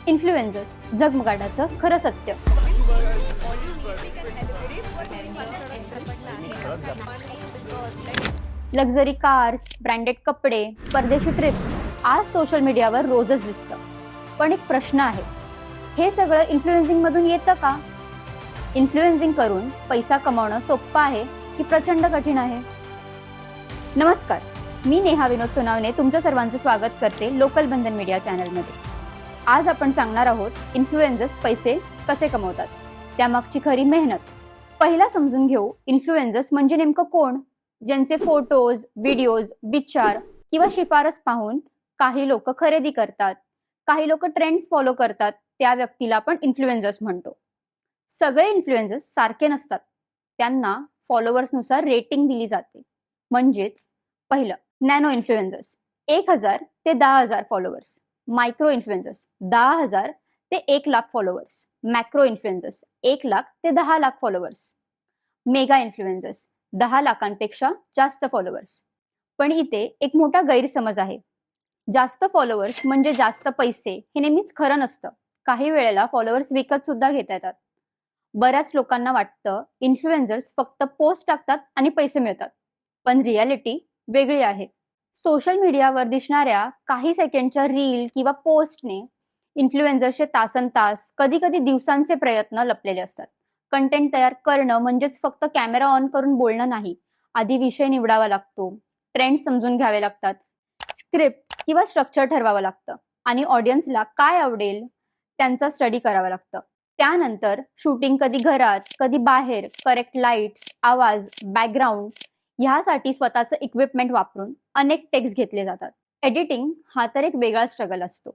Influencers जगमगाटाचं खरं सत्य. Luxury cars, branded कपडे, परदेशी ट्रिप्स आज सोशल मीडियावर रोजच दिसतं. पण एक प्रश्न आहे, हे सगळं इन्फ्लुएन्सिंग मधून येतं का? इन्फ्लुएन्सिंग करून पैसा कमावणं सोपं आहे की प्रचंड कठीण आहे? नमस्कार, मी नेहा विनोद सोनावणे तुमच्या सर्वांचं स्वागत करते लोकल बंधन मीडिया चॅनलमध्ये. आज आपण सांगणार आहोत इन्फ्लुएन्सर्स पैसे कसे कमवतात, त्यामागची खरी मेहनत. पहिला समजून घेऊ, इन्फ्लुएन्सर्स म्हणजे नेमकं कोण? ज्यांचे फोटोज, व्हिडिओज, विचार किंवा शिफारस पाहून काही लोक खरेदी करतात, काही लोक ट्रेंड्स फॉलो करतात, त्या व्यक्तीला आपण इन्फ्लुएन्सर्स म्हणतो. सगळे इन्फ्लुएन्सर्स सारखे नसतात, त्यांना फॉलोअर्सनुसार रेटिंग दिली जाते. म्हणजेच पहिलं, नॅनो इन्फ्लुएन्सर्स 1000 ते 10,000 फॉलोअर्स. मायक्रो इन्फ्लुएन्सर्स 10,000 ते 1,00,000 फॉलोअर्स. मॅक्रो इन्फ्लुएन्सर्स 1,00,000 ते 10,00,000 फॉलोअर्स. मेगा इन्फ्लुएन्सर्स 10 लाखांपेक्षा जास्त फॉलोअर्स. पण इथे एक मोठा गैरसमज आहे. जास्त फॉलोअर्स म्हणजे जास्त पैसे हे नेहमीच खरं नसतं. काही वेळेला फॉलोअर्स विकत सुद्धा घेता येतात. बऱ्याच लोकांना वाटतं इन्फ्लुएन्सर्स फक्त पोस्ट टाकतात आणि पैसे मिळतात, पण रियालिटी वेगळी आहे. सोशल मीडियावर दिसणाऱ्या काही सेकंडच्या रील किंवा पोस्टने इन्फ्लुएन्सर्सचे तासनतास, कधी कधी दिवसांचे प्रयत्न लपलेले असतात. कंटेंट तयार करणं म्हणजेच फक्त कॅमेरा ऑन करून बोलणं नाही. आधी विषय निवडावा लागतो, ट्रेंड समजून घ्यावे लागतात, स्क्रिप्ट किंवा स्ट्रक्चर ठरवावं लागतं आणि ऑडियन्सला काय आवडेल त्यांचा स्टडी करावा लागतं. त्यानंतर शूटिंग कधी घरात, कधी बाहेर, करेक्ट लाईट्स, आवाज, बॅकग्राऊंड ह्यासाठी स्वतःचं इक्विपमेंट वापरून अनेक टेक्स घेतले जातात. एडिटिंग हा तर एक वेगळा स्ट्रगल असतो.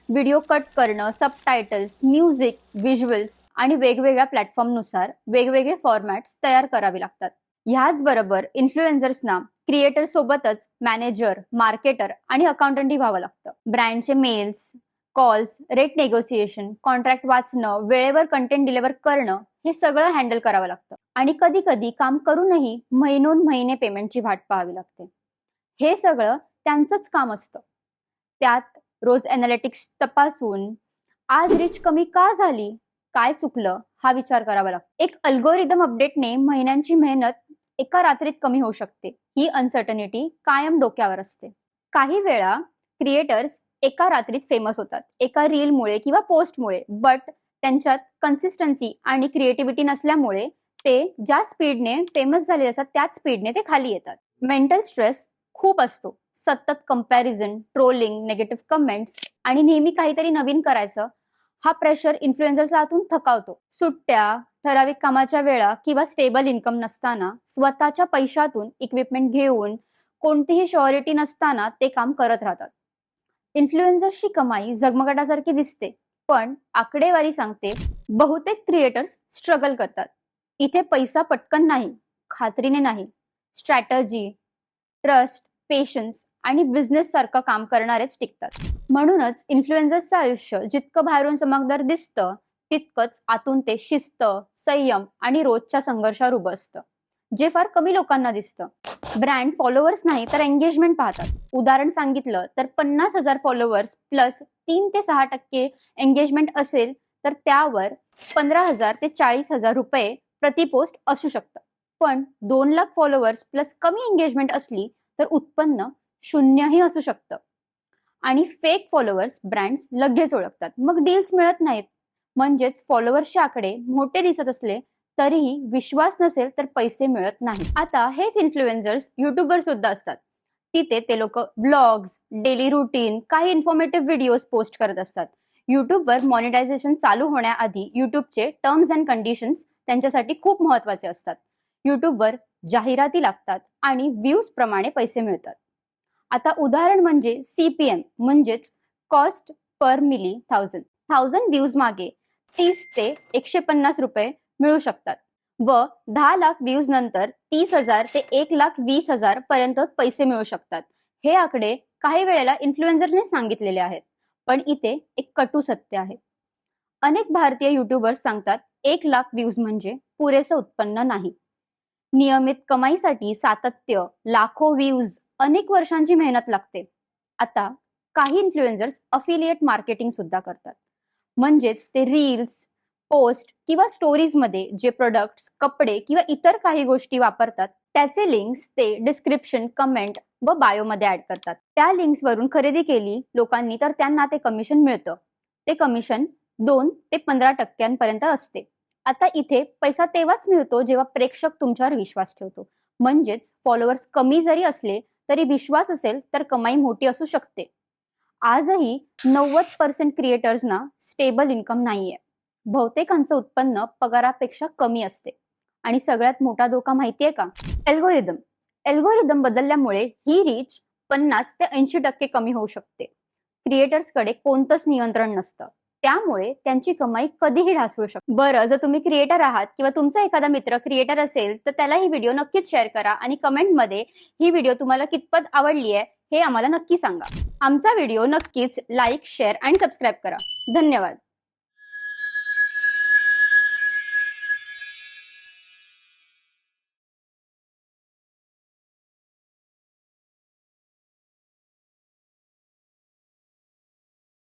व्हिडिओ कट करणं, सबटायटल्स, म्युझिक, व्हिज्युअल्स आणि वेगवेगळ्या प्लॅटफॉर्मनुसार वेगवेगळे फॉर्मॅट्स तयार करावे लागतात. ह्याचबरोबर इन्फ्लुएन्सर्सना क्रिएटर सोबतच मॅनेजर, मार्केटर आणि अकाउंटंटही व्हावं लागतं. ब्रँडचे mails, calls, rate negotiation, contract वाचणं, वेळेवर कंटेंट डिलिव्हर करणं हे सगळं हँडल करावं लागतं. आणि कधी कधी काम करूनही महिनोन महिने पेमेंटची वाट पाहावी लागते. हे सगळं त्यांचंच काम असतं. त्यात रोज एनालिटिक्स तपासून आज रीच कमी का झाली, काय चुकलं हा विचार करावा लागतो. एक अल्गोरिदम अपडेटने महिन्यांची मेहनत एका रात्रीत कमी होऊ शकते. ही अनसर्टनिटी कायम डोक्यावर असते. काही वेळा क्रिएटर्स एका रात्रीत फेमस होतात, एका रीलमुळे किंवा पोस्टमुळे, बट त्यांच्यात कन्सिस्टन्सी आणि क्रिएटिव्हिटी नसल्यामुळे ते ज्या स्पीडने फेमस झालेले असतात त्याच स्पीडने ते खाली येतात. मेंटल स्ट्रेस खूप असतो. सतत कंपॅरिझन, ट्रोलिंग, निगेटिव्ह कमेंट्स आणि नेहमी काहीतरी नवीन करायचं हा प्रेशर इन्फ्लुएन्सर्सला आतून थकावतो. सुट्ट्या, ठराविक कामाच्या वेळा किंवा स्टेबल इन्कम नसताना स्वतःच्या पैशातून इक्विपमेंट घेऊन कोणतीही श्युरिटी नसताना ते काम करत राहतात. इन्फ्लुएन्सर्सची कमाई झगमगाटासारखी दिसते, पण आकडेवारी सांगते बहुतेक क्रिएटर्स स्ट्रगल करतात. इथे पैसा पटकन नाही, खात्रीने नाही. स्ट्रॅटजी, ट्रस्ट, पेशन्स आणि बिझनेस सारखं काम करणारेच टिकतात. म्हणूनच इन्फ्लुएन्सर्सचं आयुष्य जितकं बाहेरून चमकदार दिसतं, तितकंच आतून ते शिस्त, संयम आणि रोजच्या संघर्षावर उभं असतं, जे फार कमी लोकांना दिसतं. ब्रँड फॉलोअर्स नाही तर एंगेजमेंट पाहतात. उदाहरण सांगितलं तर 50,000 फॉलोअर्स प्लस 3 ते 6% एंगेजमेंट असेल तर त्यावर 15,000 ते 40,000 रुपये प्रति पोस्ट असू शकतं. पण 2,00,000 फॉलोअर्स प्लस कमी एंगेजमेंट असली तर उत्पन्न 0ही असू शकतं. आणि फेक फॉलोअर्स ब्रँड्स लगेच ओळखतात, मग डील्स मिळत नाहीत. म्हणजेच फॉलोअर्सचे आकडे मोठे दिसत असले तरीही विश्वास नसेल तर पैसे मिळत नाही. आता हेच इन्फ्लुएन्सर्स युट्यूबवर सुद्धा असतात. तिथे ते लोक व्लॉग्स, डेली रुटीन, काही इन्फॉर्मेटिव्ह व्हिडिओज पोस्ट करत असतात. युट्यूबवर मॉनिटायझेशन चालू होण्याआधी युट्यूबचे टर्म्स अँड कंडिशन्स त्यांच्यासाठी खूप महत्वाचे असतात. युट्यूबवर जाहिराती लागतात आणि व्ह्यूज प्रमाणे पैसे मिळतात. आता उदाहरण म्हणजे CPM म्हणजेच कॉस्ट पर मिली 1000 व्ह्यूज मागे 30 ते 150 रुपये मिळू शकतात व 10 लाख व्ह्यूज नंतर 30,000 ते 1,20,000 पर्यंत पैसे मिळू शकतात. हे आकडे काही वेळेला इन्फ्लुएन्सरने सांगितलेले आहेत, पण इथे एक कटू सत्य आहे. अनेक भारतीय युट्यूबर्स सांगतात 1,00,000 व्ह्यूज म्हणजे पुरेसं उत्पन्न नाही. नियमित कमाईसाठी सातत्य, लाखो व्ह्यूज, अनेक वर्षांची मेहनत लागते. आता काही इन्फ्लुएन्सर्स अफिलिएट मार्केटिंग सुद्धा करतात. म्हणजेच ते रील्स, पोस्ट किंवा स्टोरीज मध्ये जे प्रोडक्ट्स, कपडे किंवा इतर काही गोष्टी वापरतात त्याचे लिंक्स ते डिस्क्रिप्शन, कमेंट व बायो मध्ये ऍड करतात. त्या लिंक्स वरून खरेदी केली लोकांनी तर त्यांना ते कमिशन मिळतं. ते कमिशन 2 ते 15% असते. आता इथे पैसा तेव्हाच मिळतो जेव्हा प्रेक्षक तुमच्यावर विश्वास ठेवतो. म्हणजेच फॉलोअर्स कमी जरी असले तरी विश्वास असेल तर कमाई मोठी असू शकते. आजही 90% क्रिएटर्सना स्टेबल इन्कम नाहीये. बहुतेकांचं उत्पन्न पगारापेक्षा कमी असते. आणि सगळ्यात मोठा धोका माहितीये का? अल्गोरिदम. अल्गोरिदम बदलल्यामुळे ही रीच 50 ते 80% कमी होऊ शकते. क्रिएटर्सकडे कोणतंच नियंत्रण नसतं. त्यामुळे त्यांची कमाई कधीही ढासळू शकते. बरं, जर तुम्ही क्रिएटर आहात किंवा तुमचा एखादा मित्र क्रिएटर असेल तर त्याला ही व्हिडिओ नक्कीच शेअर करा आणि कमेंटमध्ये ही व्हिडिओ तुम्हाला कितपत आवडली आहे हे आम्हाला नक्की सांगा. आमचा व्हिडिओ नक्कीच लाईक, शेअर आणि सबस्क्राईब करा. धन्यवाद.